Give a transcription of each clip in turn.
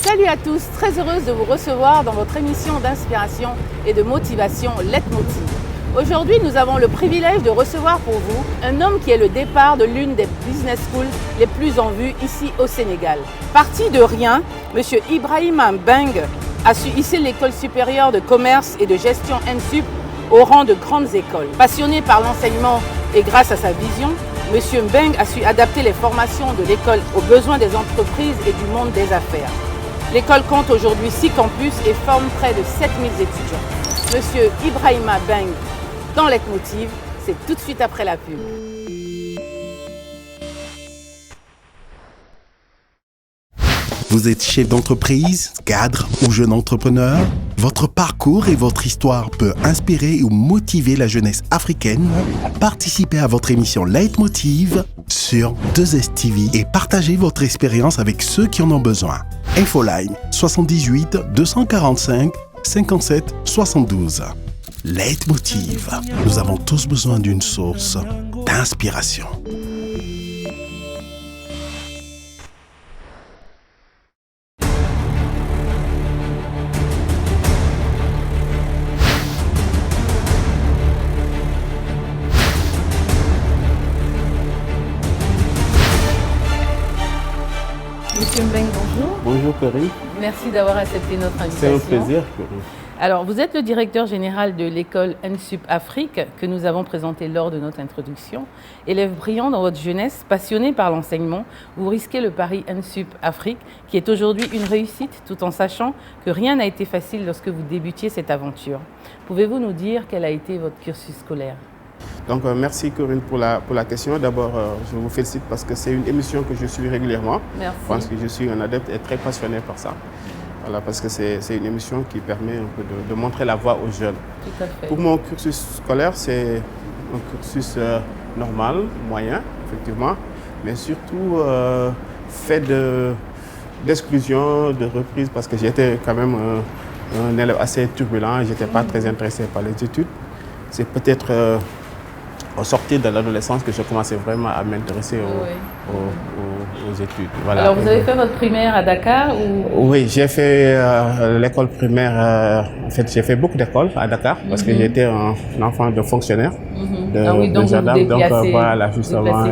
Salut à tous, très heureuse de vous recevoir dans votre émission d'inspiration et de motivation Leitmotiv. Aujourd'hui, nous avons le privilège de recevoir pour vous un homme qui est le départ de l'une des business schools les plus en vue ici au Sénégal. Parti de rien, M. Ibrahima Mbengue a su hisser l'école supérieure de commerce et de gestion ENSUP au rang de grandes écoles. Passionné par l'enseignement et grâce à sa vision, M. Mbengue a su adapter les formations de l'école aux besoins des entreprises et du monde des affaires. L'école compte aujourd'hui 6 campus et forme près de 7000 étudiants. M. Ibrahima Mbengue dans Leitmotiv, c'est tout de suite après la pub. Vous êtes chef d'entreprise, cadre ou jeune entrepreneur? Votre parcours et votre histoire peut inspirer ou motiver la jeunesse africaine. Participez à votre émission Leitmotiv sur 2STV et partagez votre expérience avec ceux qui en ont besoin. Infoline 78 245 57 72. Leitmotiv. Nous avons tous besoin d'une source d'inspiration. Monsieur Mbengue, bonjour. Bonjour Corinne. Merci d'avoir accepté notre invitation. C'est un plaisir Corinne. Alors, vous êtes le directeur général de l'école ENSUP Afrique que nous avons présentée lors de notre introduction. Élève brillant dans votre jeunesse, passionné par l'enseignement, vous risquez le pari ENSUP Afrique qui est aujourd'hui une réussite tout en sachant que rien n'a été facile lorsque vous débutiez cette aventure. Pouvez-vous nous dire quel a été votre cursus scolaire ? Donc merci Corinne pour la question. D'abord, je vous félicite parce que c'est une émission que je suis régulièrement. Merci. Je pense que je suis un adepte et très passionné par ça. Voilà, parce que c'est une émission qui permet un peu de montrer la voie aux jeunes. Tout à fait. Pour mon cursus scolaire, c'est un cursus normal, moyen, effectivement, mais surtout fait d'exclusion, de reprise, parce que j'étais quand même un élève assez turbulent, je n'étais pas très intéressé par les études. C'est peut-être au sortir de l'adolescence que je commençais vraiment à m'intéresser aux études. Voilà. Alors, vous avez fait votre primaire à Dakar ou... Oui, j'ai fait l'école primaire. En fait, j'ai fait beaucoup d'écoles à Dakar parce que j'étais un enfant de fonctionnaire de gendarme. Donc voilà, justement,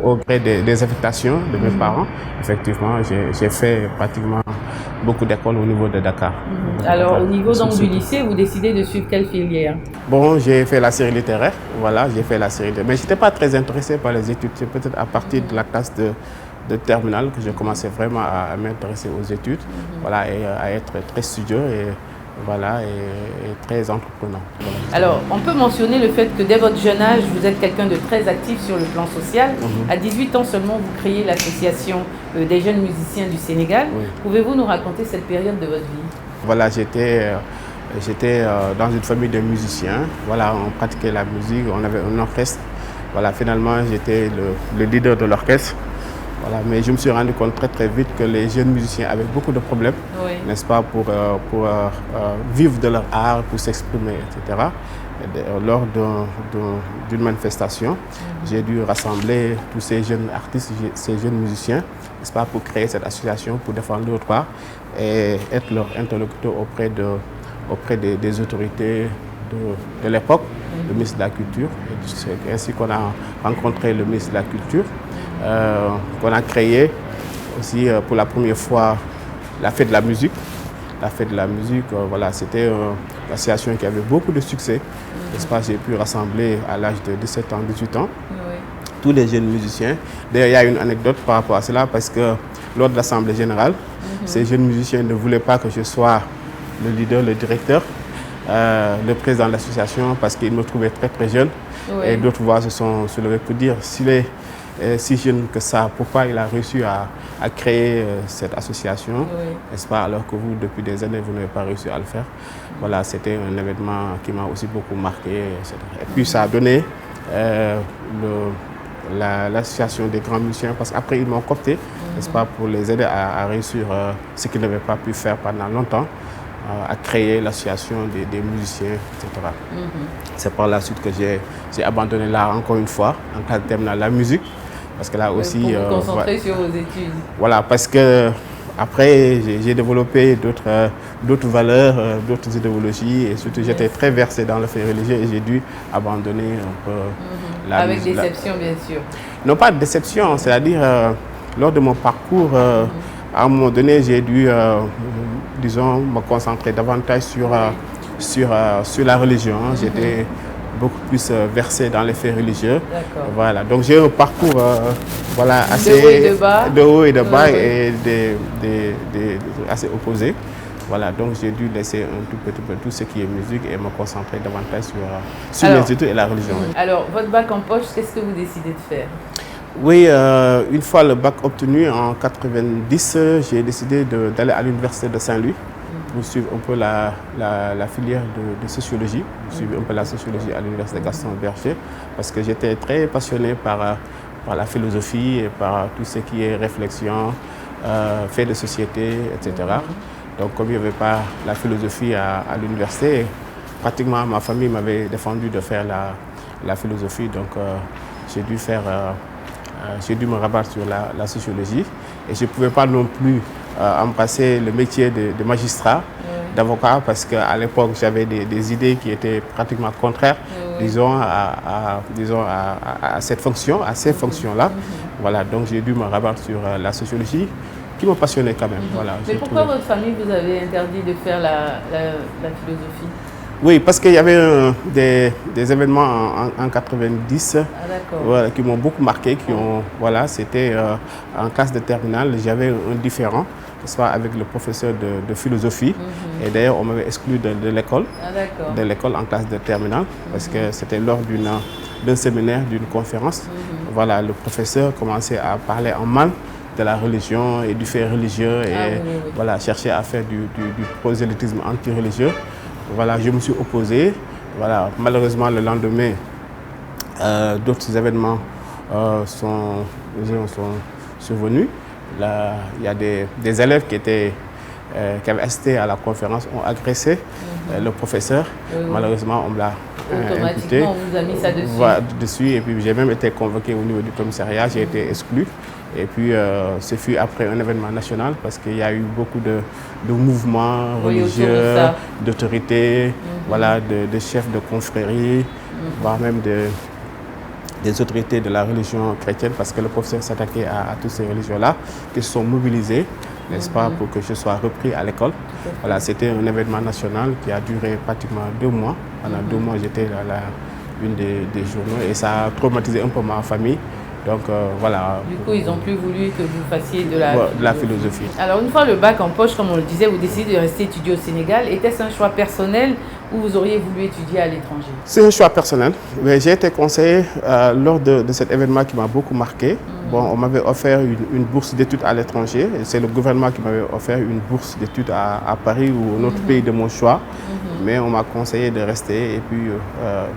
au gré des affectations de mes parents, effectivement, j'ai fait pratiquement beaucoup d'écoles au niveau de Dakar. Alors, au niveau donc, du lycée, vous décidez de suivre quelle filière? Bon, j'ai fait la série littéraire. Voilà, j'ai fait la série littéraire. Mais je n'étais pas très intéressé par les études. C'est peut-être à partir de la classe de terminale que j'ai commencé vraiment à m'intéresser aux études, voilà, et à être très studieux et, voilà, et très entreprenant. Voilà. Alors, on peut mentionner le fait que dès votre jeune âge, vous êtes quelqu'un de très actif sur le plan social. À 18 ans seulement, vous créez l'association des jeunes musiciens du Sénégal. Pouvez-vous nous raconter cette période de votre vie? Voilà, j'étais dans une famille de musiciens. Voilà, on pratiquait la musique, on avait un orchestre. Voilà, finalement, j'étais le leader de l'orchestre. Voilà, mais je me suis rendu compte très vite que les jeunes musiciens avaient beaucoup de problèmes, n'est-ce pas, pour vivre de leur art, pour s'exprimer, etc. Et lors d'une manifestation, j'ai dû rassembler tous ces jeunes artistes, ces jeunes musiciens, n'est-ce pas, pour créer cette association, pour défendre leur part et être leur interlocuteur auprès des autorités de l'époque, le ministre de la Culture. Et ainsi qu'on a rencontré le ministre de la Culture, qu'on a créé aussi pour la première fois la fête de la musique. La fête de la musique, voilà, c'était une association qui avait beaucoup de succès. N'est-ce pas, j'ai pu rassembler à l'âge de 17 ans, 18 ans, tous les jeunes musiciens. D'ailleurs, il y a une anecdote par rapport à cela parce que lors de l'Assemblée générale, ces jeunes musiciens ne voulaient pas que je sois le leader, le directeur, le président de l'association parce qu'ils me trouvaient très jeune. Et d'autres voix se sont soulevées pour dire s'il est si jeune que ça, pourquoi il a réussi à créer cette association, n'est-ce pas, alors que vous, depuis des années, vous n'avez pas réussi à le faire. Voilà, c'était un événement qui m'a aussi beaucoup marqué, etc. Et puis ça a donné l'association des grands musiciens, parce qu'après ils m'ont coopté, n'est-ce pas, pour les aider à réussir ce qu'ils n'avaient pas pu faire pendant longtemps, à créer l'association des musiciens, etc. C'est par la suite que j'ai abandonné l'art encore une fois, en classe terminale, la musique, parce que là aussi... Pour vous concentrer sur vos études. Voilà, parce que Après, j'ai développé d'autres valeurs, d'autres idéologies et surtout j'étais très versé dans le fait religieux et j'ai dû abandonner un peu la Avec musique. déception, bien sûr. Non, pas de déception, c'est-à-dire lors de mon parcours, à un moment donné, j'ai dû, disons, me concentrer davantage sur la religion. J'étais beaucoup plus versé dans les faits religieux. Voilà. Donc j'ai un parcours voilà, assez de haut et de bas, et assez opposé. Voilà, donc j'ai dû laisser un tout petit peu tout ce qui est musique et me concentrer davantage sur les études et la religion. Alors, votre bac en poche, qu'est-ce que vous décidez de faire? Oui, une fois le bac obtenu en 90, j'ai décidé d'aller à l'université de Saint-Louis pour suivre un peu la filière de sociologie. Je suivais un peu la sociologie à l'université Gaston Berger parce que j'étais très passionné par la philosophie et par tout ce qui est réflexion, fait de société, etc. Donc comme il n'y avait pas la philosophie à l'université, pratiquement ma famille m'avait défendu de faire la philosophie. Donc j'ai dû me rabattre sur la sociologie et je ne pouvais pas non plus embrasser le métier de magistrat, d'avocat, parce qu'à l'époque j'avais des idées qui étaient pratiquement contraires, disons, à cette fonction, à ces fonctions-là. Voilà, donc j'ai dû me rabattre sur la sociologie, qui me passionnait quand même. Voilà, mais pourquoi votre famille vous avait interdit de faire la philosophie? Oui, parce qu'il y avait des événements en 90 voilà, qui m'ont beaucoup marqué. Voilà, c'était en classe de terminale, j'avais un différend, soit avec le professeur de philosophie. Et d'ailleurs, on m'avait exclu de l'école en classe de terminale, parce que c'était lors d'un séminaire, d'une conférence. Voilà, le professeur commençait à parler en mal de la religion et du fait religieux et voilà, chercher à faire du prosélytisme anti-religieux. Voilà, je me suis opposé. Voilà, malheureusement, le lendemain, d'autres événements sont survenus. Là, il y a des élèves qui avaient assisté à la conférence ont agressé le professeur. Malheureusement, on me l'a imputé. Automatiquement, on vous a mis ça dessus. Voilà, dessus. Et puis, j'ai même été convoqué au niveau du commissariat. J'ai été exclu. Et puis, ce fut après un événement national parce qu'il y a eu beaucoup de mouvements religieux, d'autorités, voilà, de chefs de confrérie, voire même des autorités de la religion chrétienne, parce que le professeur s'attaquait à toutes ces religions-là, qui se sont mobilisées, n'est-ce pas, pour que je sois repris à l'école. Voilà, c'était un événement national qui a duré pratiquement 2 mois. Pendant 2 mois, j'étais une des journaux et ça a traumatisé un peu ma famille. Donc voilà. Du coup, ils n'ont plus voulu que vous fassiez de la philosophie. Alors, une fois le bac en poche, comme on le disait, vous décidez de rester étudier au Sénégal. Était-ce un choix personnel ou vous auriez voulu étudier à l'étranger? C'est un choix personnel. J'ai été conseillé lors de cet événement qui m'a beaucoup marqué. Bon, on m'avait offert une bourse d'études à l'étranger. C'est le gouvernement qui m'avait offert une bourse d'études à Paris ou un autre pays de mon choix. Mais on m'a conseillé de rester et puis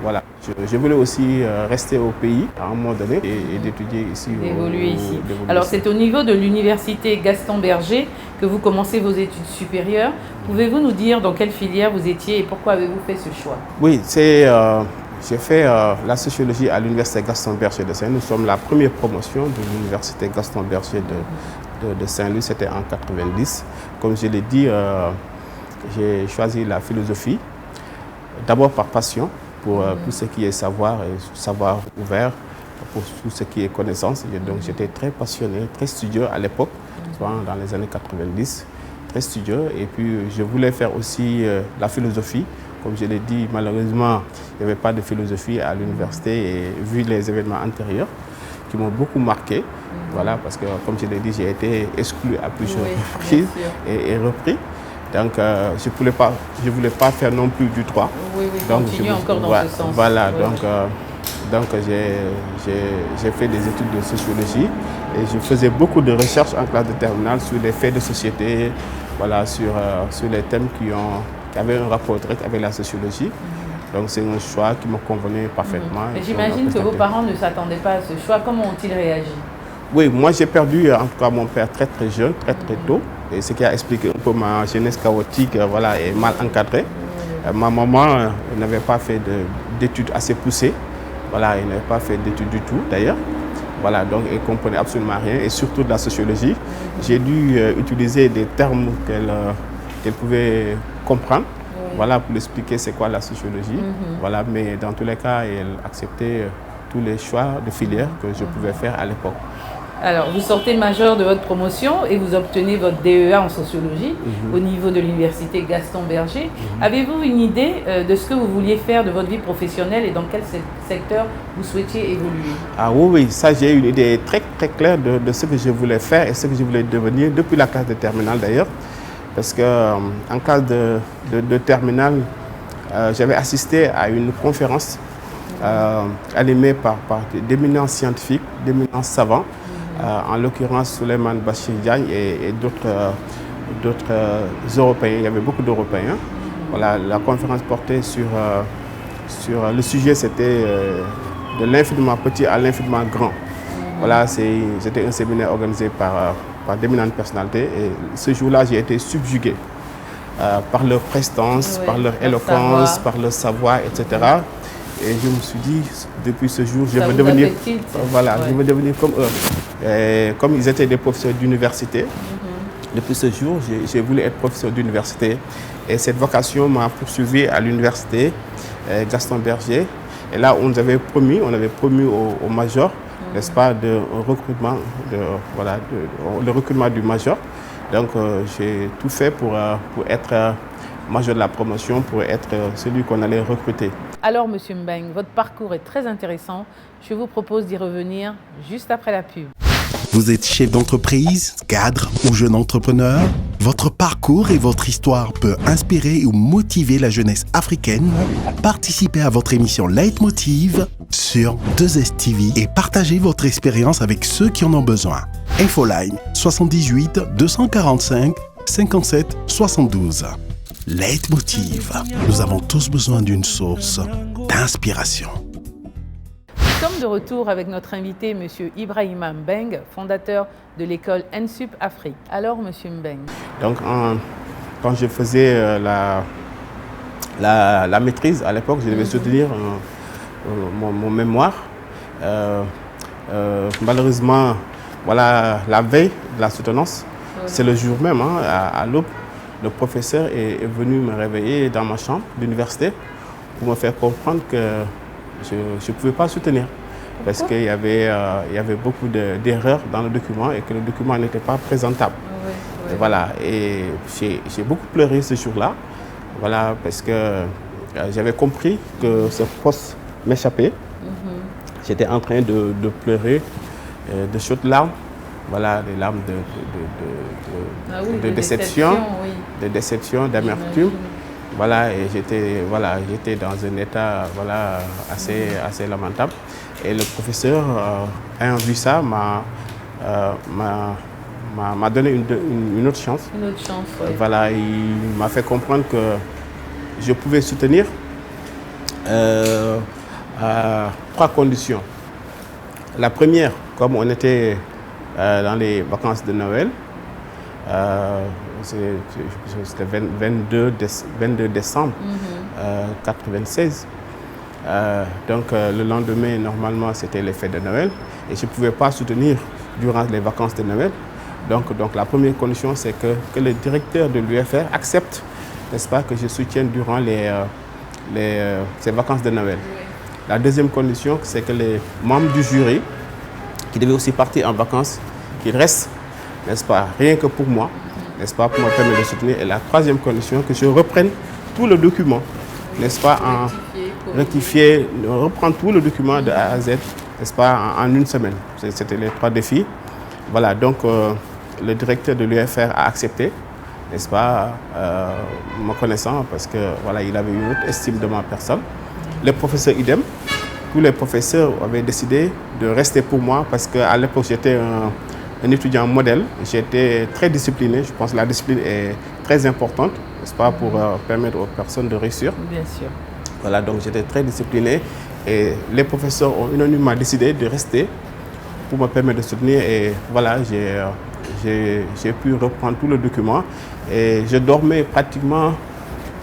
voilà. Je voulais aussi rester au pays à un moment donné et d'étudier ici. D'évoluer ici. Alors c'est au niveau de l'université Gaston Berger que vous commencez vos études supérieures. Pouvez-vous nous dire dans quelle filière vous étiez et pourquoi avez-vous fait ce choix? Oui, j'ai fait la sociologie à l'université Gaston Berger de Saint-Louis. Nous sommes la première promotion de l'université Gaston Berger de Saint-Louis, c'était en 90. Comme je l'ai dit, j'ai choisi la philosophie, d'abord par passion, pour tout ce qui est savoir et savoir ouvert, pour tout ce qui est connaissance. Et donc j'étais très passionné, très studieux à l'époque, dans les années 90, très studieux. Et puis je voulais faire aussi la philosophie. Comme je l'ai dit, malheureusement, il n'y avait pas de philosophie à l'université et vu les événements antérieurs qui m'ont beaucoup marqué, voilà, parce que comme je l'ai dit, j'ai été exclu à plusieurs reprises et repris. Donc je ne voulais pas faire non plus du droit. Donc encore dans ce sens. Voilà, donc j'ai fait des études de sociologie et je faisais beaucoup de recherches en classe de terminale sur les faits de société, voilà, sur les thèmes qui avaient un rapport direct avec la sociologie. Donc c'est un choix qui me convenait parfaitement. Mais j'imagine que vos parents ne s'attendaient pas à ce choix. Comment ont-ils réagi? Oui, moi j'ai perdu en tout cas mon père très jeune, très tôt. Et ce qui a expliqué un peu ma jeunesse chaotique, voilà, et mal encadrée. Ma maman n'avait pas fait d'études assez poussées. Voilà, elle n'avait pas fait d'études du tout d'ailleurs. Voilà, donc elle ne comprenait absolument rien, et surtout de la sociologie. J'ai dû utiliser des termes qu'elle pouvait comprendre, voilà, pour lui expliquer c'est quoi la sociologie. Voilà, mais dans tous les cas, elle acceptait tous les choix de filière que je pouvais faire à l'époque. Alors, vous sortez major de votre promotion et vous obtenez votre DEA en sociologie au niveau de l'université Gaston Berger. Avez-vous une idée de ce que vous vouliez faire de votre vie professionnelle et dans quel secteur vous souhaitiez évoluer? Ah oui, ça j'ai une idée très claire de ce que je voulais faire et ce que je voulais devenir depuis la classe de terminale d'ailleurs. Parce qu'en classe de terminale, j'avais assisté à une conférence animée par d'éminents scientifiques, d'éminents savants. En l'occurrence Souleymane Bachir Diagne et d'autres Européens. Il y avait beaucoup d'Européens. Voilà, la conférence portait sur le sujet, c'était de l'infiniment petit à l'infiniment grand. Voilà, c'était un séminaire organisé par d'éminentes personnalités. Et ce jour-là, j'ai été subjugué par leur prestance, par leur éloquence, par leur savoir, etc. Et je me suis dit, depuis ce jour, je veux devenir, je veux devenir comme eux. Et comme ils étaient des professeurs d'université, depuis ce jour, j'ai voulu être professeur d'université. Et cette vocation m'a poursuivi à l'université Gaston Berger. Et là, on avait promis au major, n'est-ce pas, le recrutement du major. Donc, j'ai tout fait pour être major de la promotion, pour être celui qu'on allait recruter. Alors, Monsieur Mbeng, votre parcours est très intéressant. Je vous propose d'y revenir juste après la pub. Vous êtes chef d'entreprise, cadre ou jeune entrepreneur? Votre parcours et votre histoire peut inspirer ou motiver la jeunesse africaine. Participez à votre émission Leitmotiv sur 2STV et partagez votre expérience avec ceux qui en ont besoin. Infoline 78 245 57 72. Leitmotiv. Nous avons tous besoin d'une source d'inspiration. Nous sommes de retour avec notre invité, M. Ibrahima Mbeng, fondateur de l'école ENSUP Afrique. Alors, M. Mbeng. Donc, quand je faisais la maîtrise, à l'époque, je devais soutenir mon mémoire. Malheureusement, voilà, la veille de la soutenance, c'est le jour même, à l'aube, le professeur est venu me réveiller dans ma chambre d'université pour me faire comprendre que je ne pouvais pas soutenir. Parce qu'il y avait beaucoup d'erreurs dans le document et que le document n'était pas présentable. Et voilà, et j'ai beaucoup pleuré ce jour-là, voilà, parce que j'avais compris que ce poste m'échappait. J'étais en train de pleurer de chaudes larmes, voilà, des larmes de déception, de déception, d'amertume. Voilà, et j'étais dans un état assez lamentable. Et le professeur, ayant vu ça, m'a donné une autre chance. Une autre chance, oui. Voilà, il m'a fait comprendre que je pouvais soutenir à 3 conditions. La première, comme on était dans les vacances de Noël, c'était 22 décembre 1996. Donc le lendemain, normalement, c'était les fêtes de Noël et je ne pouvais pas soutenir durant les vacances de Noël. Donc la première condition, c'est que le directeur de l'UFR accepte, n'est-ce pas, que je soutienne durant ces vacances de Noël. La deuxième condition, c'est que les membres du jury, qui devaient aussi partir en vacances, qu'ils restent, n'est-ce pas, rien que pour moi, n'est-ce pas, pour me permettre de soutenir. Et la troisième condition, que je reprenne tout le document, n'est-ce pas, rectifier, reprendre tout le document de A à Z, n'est-ce pas, en une semaine. C'était les 3 défis. Voilà, donc le directeur de l'UFR a accepté, n'est-ce pas, me connaissant, parce que voilà, il avait une haute estime de ma personne. Les professeurs idem, tous les professeurs avaient décidé de rester pour moi, parce qu'à l'époque, j'étais un étudiant modèle, j'étais très discipliné. Je pense que la discipline est très importante, n'est-ce pas, pour permettre aux personnes de réussir. Bien sûr. Voilà, donc j'étais très discipliné et les professeurs ont unanimement décidé de rester pour me permettre de soutenir. Et voilà, j'ai pu reprendre tout le document et je dormais pratiquement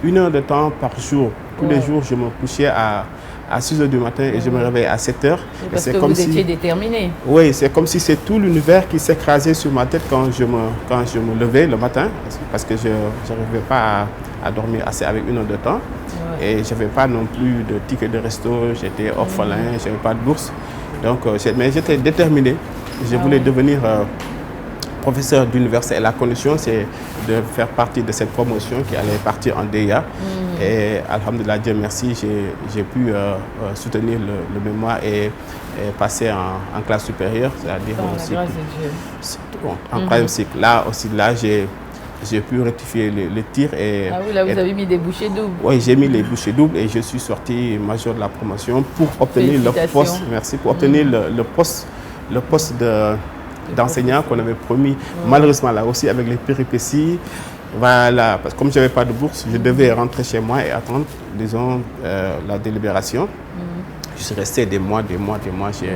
1 heure de temps par jour. Tous les jours, je me couchais à à 6 h du matin et je me réveille à 7 h. Parce que vous étiez déterminé. Oui, c'est comme si c'est tout l'univers qui s'écrasait sur ma tête quand je me levais le matin, parce que je n'arrivais pas à dormir assez avec 1 heure de temps. Ouais. Et je n'avais pas non plus de ticket de resto, j'étais orphelin, je n'avais pas de bourse. Donc, mais j'étais déterminé. Je voulais devenir professeur d'université et la condition, c'est de faire partie de cette promotion qui allait partir en DEA. Et alhamdoulilah, Dieu merci, j'ai pu soutenir le mémoire et passer en classe supérieure, c'est-à-dire en troisième cycle. Là aussi, j'ai pu rectifier les tirs. Ah oui, là vous avez mis des bouchées doubles. Oui, j'ai mis les bouchées doubles et je suis sorti major de la promotion pour obtenir le poste. Merci, pour obtenir le poste d'enseignant qu'on avait promis. Malheureusement, là aussi, avec les péripéties, voilà, parce que comme je n'avais pas de bourse, je devais rentrer chez moi et attendre, disons, la délibération. Je suis resté des mois, je n'ai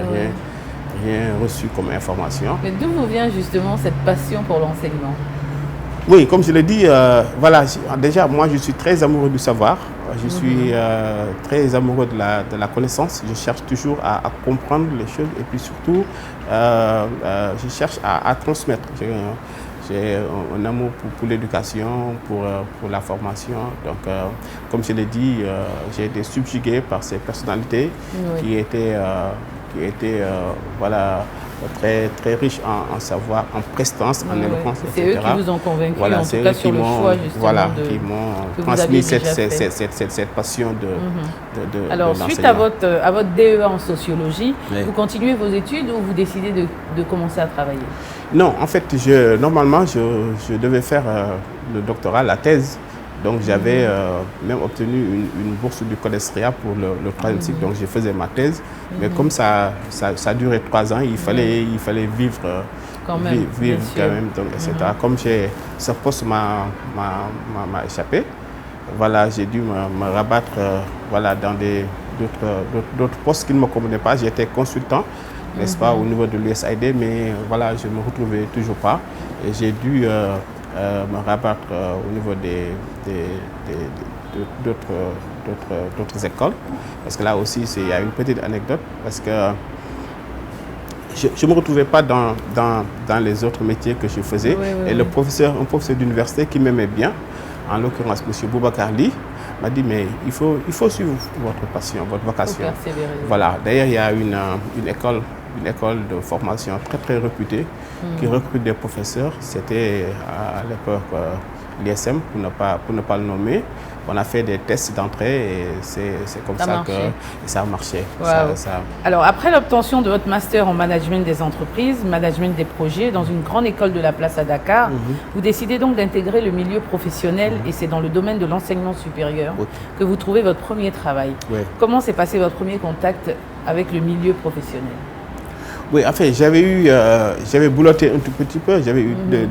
rien reçu comme information. Mais d'où vous vient justement cette passion pour l'enseignement? Oui, comme je l'ai dit, voilà, déjà, moi, je suis très amoureux du savoir. Je suis très amoureux de la connaissance. Je cherche toujours à comprendre les choses et puis surtout, je cherche à transmettre. J'ai un amour pour l'éducation, pour la formation. Donc, comme je l'ai dit, j'ai été subjugué par ces personnalités qui étaient voilà, très, très riches en savoir, en prestance, en éloquence, etc. C'est eux qui vous ont convaincu, voilà, en tout cas sur le choix justement qui m'ont transmis cette passion de Alors, suite à votre DEA en sociologie, vous continuez vos études ou vous décidez de commencer à travailler? Non, en fait, normalement, je devais faire le doctorat, la thèse. Donc, j'avais même obtenu une bourse du CODESRIA pour le troisième cycle. Donc, je faisais ma thèse. Mais comme ça a duré 3 ans, il fallait vivre quand même, donc, etc. Comme ce poste m'a échappé, voilà, j'ai dû me rabattre voilà, dans d'autres postes qui ne me convenaient pas. J'étais consultant, n'est-ce pas, au niveau de l'USAID, mais voilà, je ne me retrouvais toujours pas. Et j'ai dû me rabattre au niveau d'autres écoles. Parce que là aussi, il y a une petite anecdote. Parce que je ne me retrouvais pas dans les autres métiers que je faisais. Et un professeur d'université qui m'aimait bien, en l'occurrence M. Boubacar Ly, m'a dit mais il faut suivre votre passion, votre vocation. Voilà. D'ailleurs, il y a une école de formation très très réputée qui recrute des professeurs. C'était à l'époque l'ISM, pour ne pas le nommer. On a fait des tests d'entrée et c'est comme ça que ça a marché. Alors, après l'obtention de votre master en management des entreprises, management des projets dans une grande école de la place à Dakar, vous décidez donc d'intégrer le milieu professionnel et c'est dans le domaine de l'enseignement supérieur que vous trouvez votre premier travail. Comment s'est passé votre premier contact avec le milieu professionnel? Oui, en fait, j'avais boulotté un tout petit peu, j'avais eu de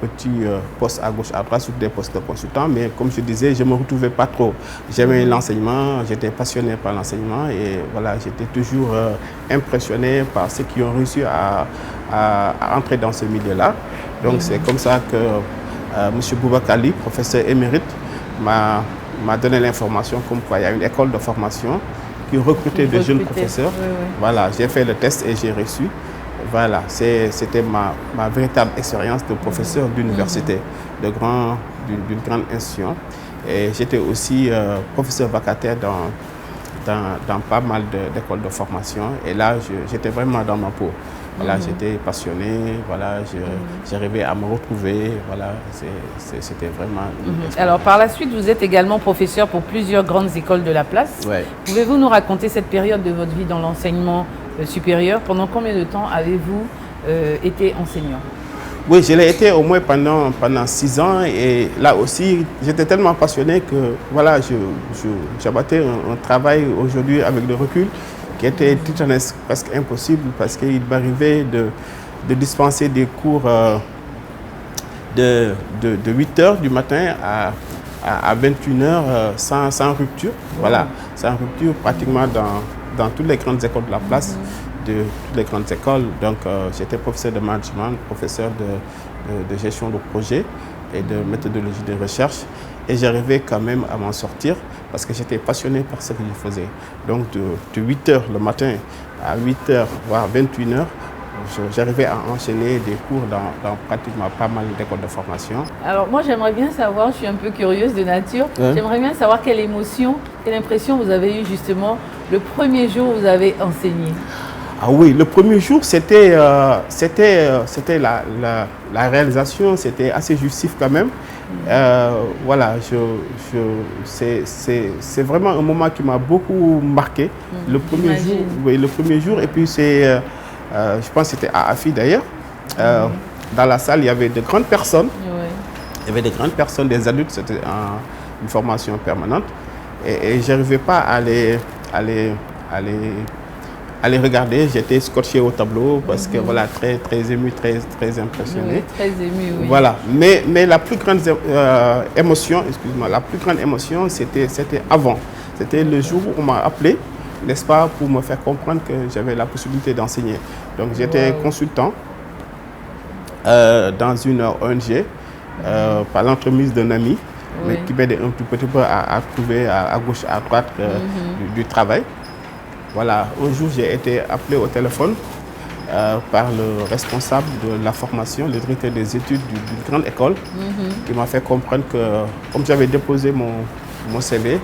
petits postes à gauche, à droite, sur des postes de consultant, mais comme je disais, je ne me retrouvais pas trop. J'aimais l'enseignement, j'étais passionné par l'enseignement et voilà, j'étais toujours impressionné par ceux qui ont réussi à entrer dans ce milieu-là. Donc c'est comme ça que M. Boubacar Ly, professeur émérite, m'a donné l'information comme quoi il y a une école de formation qui recrutait de jeunes professeurs. Voilà, j'ai fait le test et j'ai reçu. Voilà, c'était ma véritable expérience de professeur d'université, d'une grande institution. Et j'étais aussi professeur vacataire dans pas mal d'écoles de formation. Et là, j'étais vraiment dans ma peau. Voilà, j'étais passionné, voilà, j'arrivais à me retrouver, voilà, c'était vraiment... Alors, par la suite, vous êtes également professeur pour plusieurs grandes écoles de la place. Pouvez-vous nous raconter cette période de votre vie dans l'enseignement supérieur? Pendant combien de temps avez-vous été enseignant? Oui, je l'ai été au moins pendant 6 ans et là aussi, j'étais tellement passionné que voilà, j'abattais un travail aujourd'hui avec le recul qui était titanesque, presque impossible parce qu'il m'arrivait de dispenser des cours de 8 h du matin à 21 h sans rupture. Voilà, sans rupture pratiquement dans toutes les grandes écoles de la place, de toutes les grandes écoles. Donc j'étais professeur de management, professeur de gestion de projet et de méthodologie de recherche. et j'arrivais quand même à m'en sortir parce que j'étais passionné par ce que je faisais. Donc de 8 h le matin à 8 h, voire 21 h, j'arrivais à enchaîner des cours dans pratiquement pas mal d'écoles de formation. Alors moi j'aimerais bien savoir, je suis un peu curieuse de nature, j'aimerais bien savoir quelle émotion, quelle impression vous avez eue justement le premier jour où vous avez enseigné. Ah oui, le premier jour, c'était la réalisation, c'était assez jouissif quand même. Voilà, c'est vraiment un moment qui m'a beaucoup marqué. Le premier jour, oui, le premier jour, et puis c'est, je pense que c'était à Afi d'ailleurs. Dans la salle, il y avait de grandes personnes. Il y avait de grandes personnes, des adultes, c'était une formation permanente. Et je n'arrivais pas à les regarder, j'étais scotché au tableau parce que voilà, très ému, très impressionné. Oui, très ému, oui. Voilà, mais la plus grande émotion, excuse-moi, la plus grande émotion, c'était avant. C'était le jour où on m'a appelé, n'est-ce pas, pour me faire comprendre que j'avais la possibilité d'enseigner. Donc j'étais consultant dans une ONG par l'entremise d'un ami, mais qui m'aidait un tout petit peu à trouver à gauche, à droite du travail. Voilà, un jour j'ai été appelé au téléphone par le responsable de la formation, le directeur des études d'une grande école, qui m'a fait comprendre que comme j'avais déposé mon CV,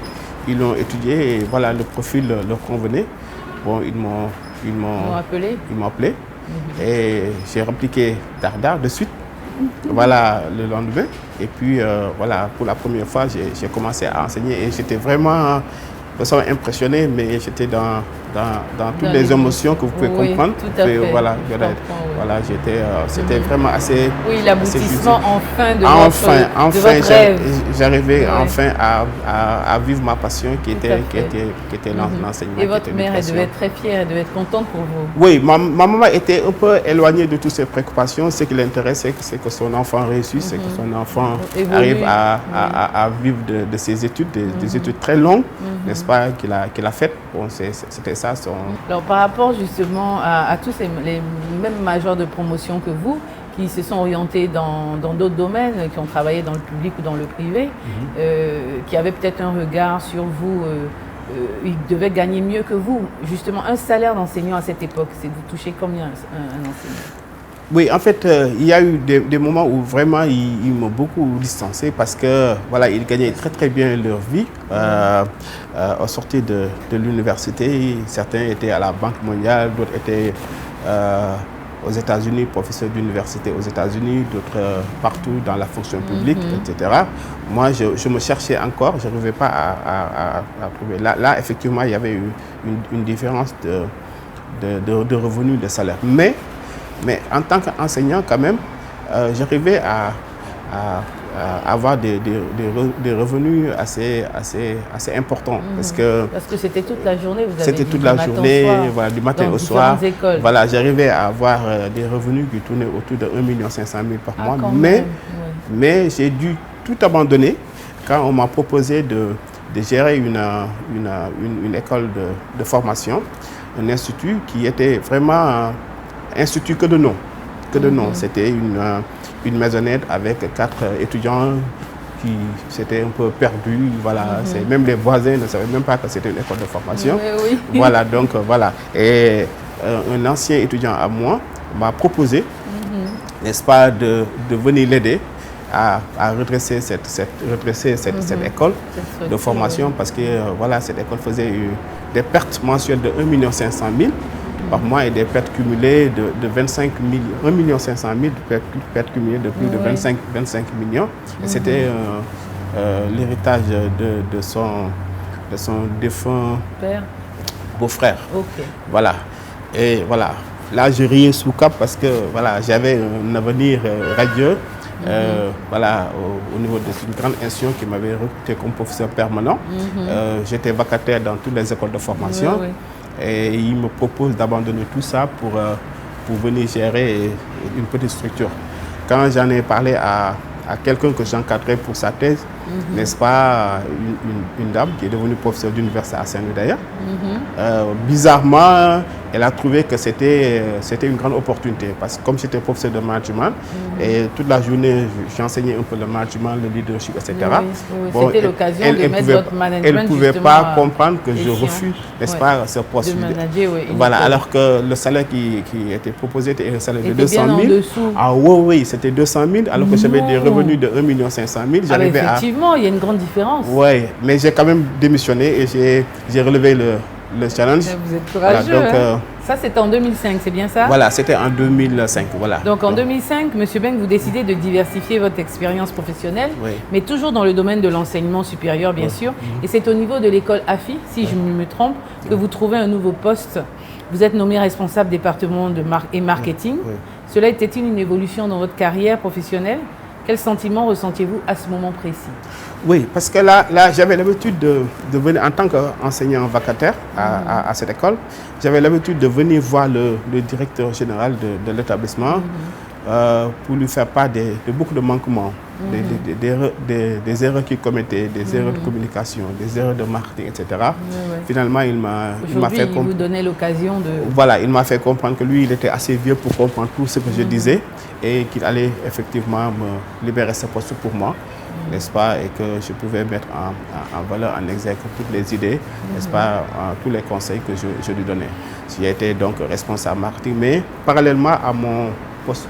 ils l'ont étudié et voilà, le profil leur convenait. Bon, ils m'ont appelé et j'ai répliqué Dardar de suite. Voilà, le lendemain. Et puis voilà, pour la première fois, j'ai commencé à enseigner et j'étais vraiment impressionné, mais j'étais dans toutes les émotions que vous pouvez comprendre. Tout à fait. Voilà, c'était vraiment assez. Oui, l'aboutissement enfin de votre rêve. J'arrivais enfin à vivre ma passion qui était l'enseignement. Et votre mère, elle devait être très fière, elle devait être contente pour vous. Oui, ma maman était un peu éloignée de toutes ces préoccupations. Ce qui l'intéressait, c'est que son enfant réussisse, c'est que son enfant arrive à vivre de ses études, des études très longues, n'est-ce pas, qu'il a faites. Bon, c'était ça. Alors, par rapport justement à tous les mêmes majors de promotion que vous, qui se sont orientés dans d'autres domaines, qui ont travaillé dans le public ou dans le privé, qui avaient peut-être un regard sur vous, ils devaient gagner mieux que vous. Justement, un salaire d'enseignant à cette époque, c'est vous touchez combien un enseignant? Oui, en fait, il y a eu des moments où vraiment ils m'ont beaucoup distancé parce que voilà, ils gagnaient très bien leur vie. Au sortir de l'université, certains étaient à la Banque mondiale, d'autres étaient aux États-Unis, professeurs d'université aux États-Unis, d'autres partout dans la fonction publique, etc. Moi, je me cherchais encore, je n'arrivais pas à trouver. Là, effectivement, il y avait eu une différence de revenus, de salaire. Mais en tant qu'enseignant, quand même, j'arrivais à avoir des revenus assez importants. Parce que c'était toute la journée, vous avez c'était toute la journée, voilà, du matin au soir. Voilà, j'arrivais à avoir des revenus qui tournaient autour de 1 500 000 par mois. Mais j'ai dû tout abandonner quand on m'a proposé de gérer une école de formation, un institut qui était vraiment institut que de nom. C'était une maisonnette avec 4 étudiants qui s'étaient un peu perdus. Voilà, même les voisins ne savaient même pas que c'était une école de formation. Voilà, donc voilà. Et un ancien étudiant à moi m'a proposé, n'est-ce pas, de venir l'aider à redresser cette école de formation parce que voilà, cette école faisait des pertes mensuelles de 1 500 000 par mois et des pertes cumulées de 25 millions, 1 500 000 pertes cumulées de plus de 25 millions. Et c'était l'héritage de son défunt beau-frère. Voilà. Et voilà. Là, je riais sous cap parce que voilà, j'avais un avenir radieux. Voilà, au niveau de une grande institution qui m'avait recruté comme professeur permanent. J'étais vacataire dans toutes les écoles de formation. Et il me propose d'abandonner tout ça pour venir gérer une petite structure. Quand j'en ai parlé à quelqu'un que j'encadrais pour sa thèse, n'est-ce pas, une dame qui est devenue professeure d'université à Saint-Louis d'ailleurs, bizarrement, elle a trouvé que c'était une grande opportunité parce que comme j'étais professeur de management et toute la journée j'enseignais un peu le management, le leadership, etc. Oui, bon, c'était l'occasion de mettre votre management. Elle ne pouvait pas comprendre que je refuse, n'est-ce pas, ce poste. De manager, voilà, alors que le salaire qui était proposé était un salaire de 200 000. Bien en dessous. Ah oui, c'était 200 000 alors que j'avais des revenus de 1 500 000. J'arrivais effectivement, il y a une grande différence. Oui, mais j'ai quand même démissionné et j'ai relevé le challenge. Vous êtes courageux. Voilà, donc, hein? Ça, c'était en 2005, c'est bien ça? Voilà, c'était en 2005. Voilà. Donc en 2005, M. Beng, vous décidez de diversifier votre expérience professionnelle, mais toujours dans le domaine de l'enseignement supérieur, bien sûr. Et c'est au niveau de l'école AFI, si je me trompe, que vous trouvez un nouveau poste. Vous êtes nommé responsable département de marketing. Cela était-il une évolution dans votre carrière professionnelle? Quel sentiment ressentiez-vous à ce moment précis? Oui, parce que là j'avais l'habitude de venir en tant qu'enseignant vacataire à cette école. J'avais l'habitude de venir voir le directeur général de l'établissement pour lui faire part de beaucoup de manquements, des erreurs qu'il commettait, des erreurs de communication, des erreurs de marketing, etc. Finalement, il m'a fait comprendre. Vous donnait l'occasion de... Voilà, il m'a fait comprendre que lui, il était assez vieux pour comprendre tout ce que je disais et qu'il allait effectivement me libérer ce poste pour moi, n'est-ce pas, et que je pouvais mettre en valeur, en exergue toutes les idées, n'est-ce pas, tous les conseils que je lui donnais. J'ai été donc responsable marketing, mais parallèlement à mon poste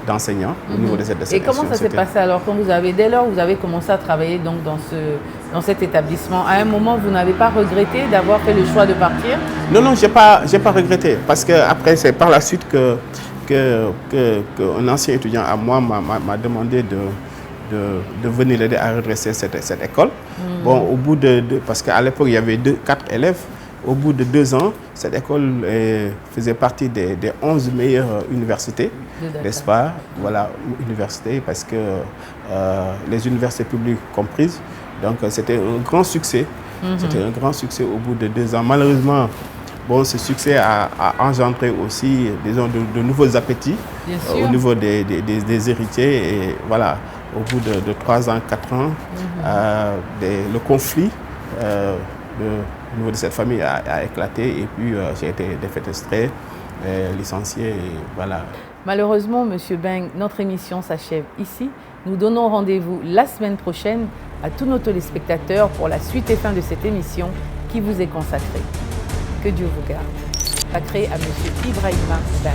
d'enseignant au niveau de cette Et comment ça s'est passé alors quand dès lors vous avez commencé à travailler donc dans cet établissement? À un moment, vous n'avez pas regretté d'avoir fait le choix de partir? Non, j'ai pas regretté parce que après c'est par la suite qu'un ancien étudiant à moi m'a demandé de venir l'aider à redresser cette école. Bon, au bout parce qu'à l'époque il y avait 4 élèves. Au bout de 2 ans, cette école faisait partie des 11 meilleures universités, n'est-ce pas? Voilà, universités, parce que les universités publiques comprises. Donc, c'était un grand succès. C'était un grand succès au bout de 2 ans. Malheureusement, bon, ce succès a engendré aussi, disons, de nouveaux appétits au niveau des héritiers. Et voilà, au bout de 3 ans, 4 ans, le conflit au niveau de cette famille a éclaté et puis j'ai été défenestré, licencié et voilà. Malheureusement, M. Beng, notre émission s'achève ici. Nous donnons rendez-vous la semaine prochaine à tous nos téléspectateurs pour la suite et fin de cette émission qui vous est consacrée. Que Dieu vous garde. Sacré à M. Ibrahima Beng.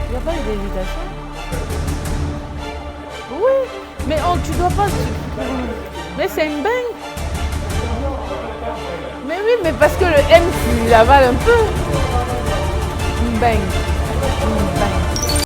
Il n'y a pas d'hésitation? Oui, mais tu dois pas... Mais c'est une Beng. Mais oui, mais parce que le M, tu l'avales un peu. Une Beng.